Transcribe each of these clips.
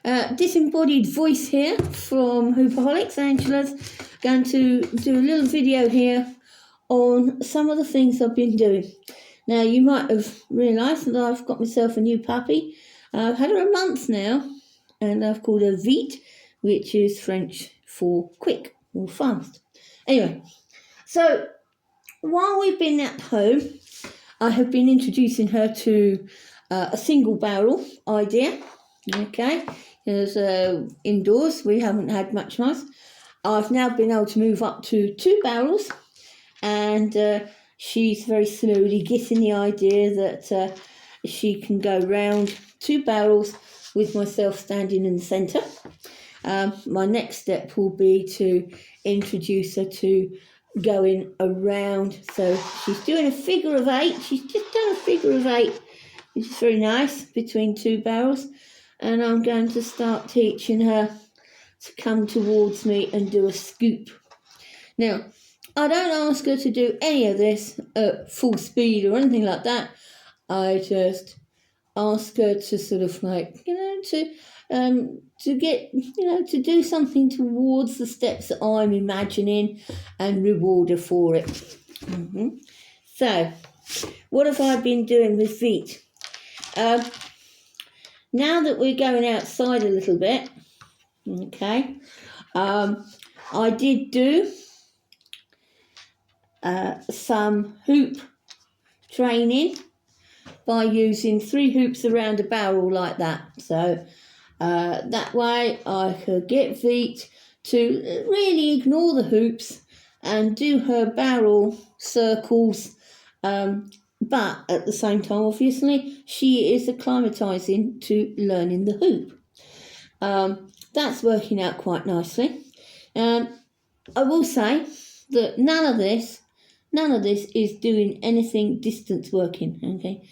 Disembodied voice here from Hoopaholics. Angela's going to do a little video here on some of the things I've been doing. Now, you might have realised that I've got myself a new puppy. I've had her a month now, and I've called her Vite, which is French for quick or fast. Anyway, so while we've been at home, I have been introducing her to a single barrel idea. Okay, because indoors we haven't had much noise. I've now been able to move up to 2 barrels, and she's very slowly getting the idea that she can go round 2 barrels with myself standing in the centre. My next step will be to introduce her to going around. So she's doing a figure of 8. She's just done a figure of 8, which is very nice, between 2 barrels. And I'm going to start teaching her to come towards me and do a scoop. Now, I don't ask her to do any of this at full speed or anything like that. I just ask her to sort of to get, to do something towards the steps that I'm imagining and reward her for it. So, what have I been doing with Vite? Now that we're going outside a little bit, okay, I did do some hoop training by using 3 hoops around a barrel like that. So that way I could get Vite to really ignore the hoops and do her barrel circles, but at the same time, obviously, she is acclimatising to learning the hoop. That's working out quite nicely. I will say that none of this is doing anything distance working, okay?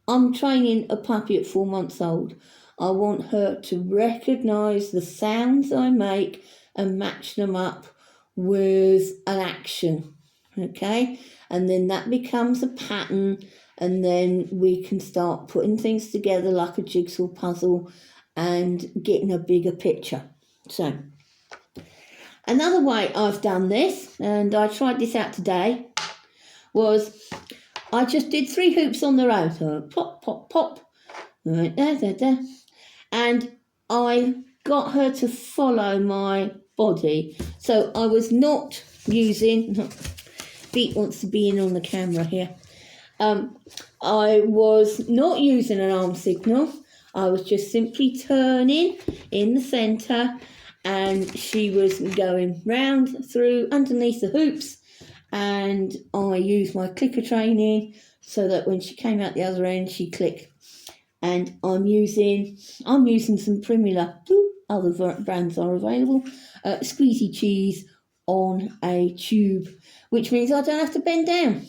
I'm training a puppy at 4 months old. I want her to recognise the sounds I make and match them up with an action, okay? And then that becomes a pattern, and then we can start putting things together like a jigsaw puzzle and getting a bigger picture. So, another way I've done this, and I tried this out today, was I just did 3 hoops on their own. So pop, pop, pop, right there, there, there. And I got her to follow my body. So I was not using... Vite wants to be in on the camera here. I was not using an arm signal. I was just simply turning in the centre, and she was going round through underneath the hoops, and I used my clicker training so that when she came out the other end, she clicked. And I'm using some Primula. Other brands are available. Squeezy cheese on a tube, which means I don't have to bend down.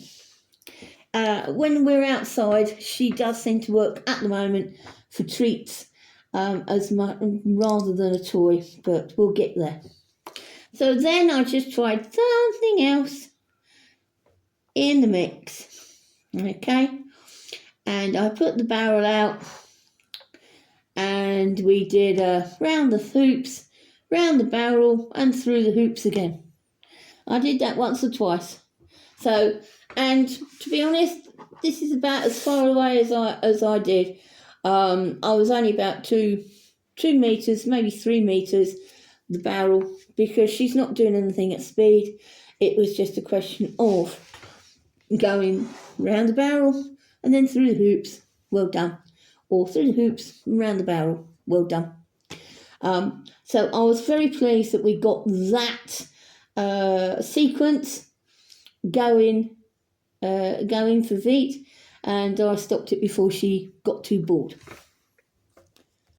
When we're outside, she does seem to work at the moment for treats as much rather than a toy, but we'll get there. So then I just tried something else in the mix, okay? And I put the barrel out, and we did round the hoops, round the barrel, and through the hoops again. I did that once or twice. So, and to be honest, this is about as far away as I did. I was only about 2 metres, maybe 3 metres, the barrel, because she's not doing anything at speed. It was just a question of going round the barrel and then through the hoops, well done. Or through the hoops and round the barrel, well done. So I was very pleased that we got that sequence going for Vite, and I stopped it before she got too bored.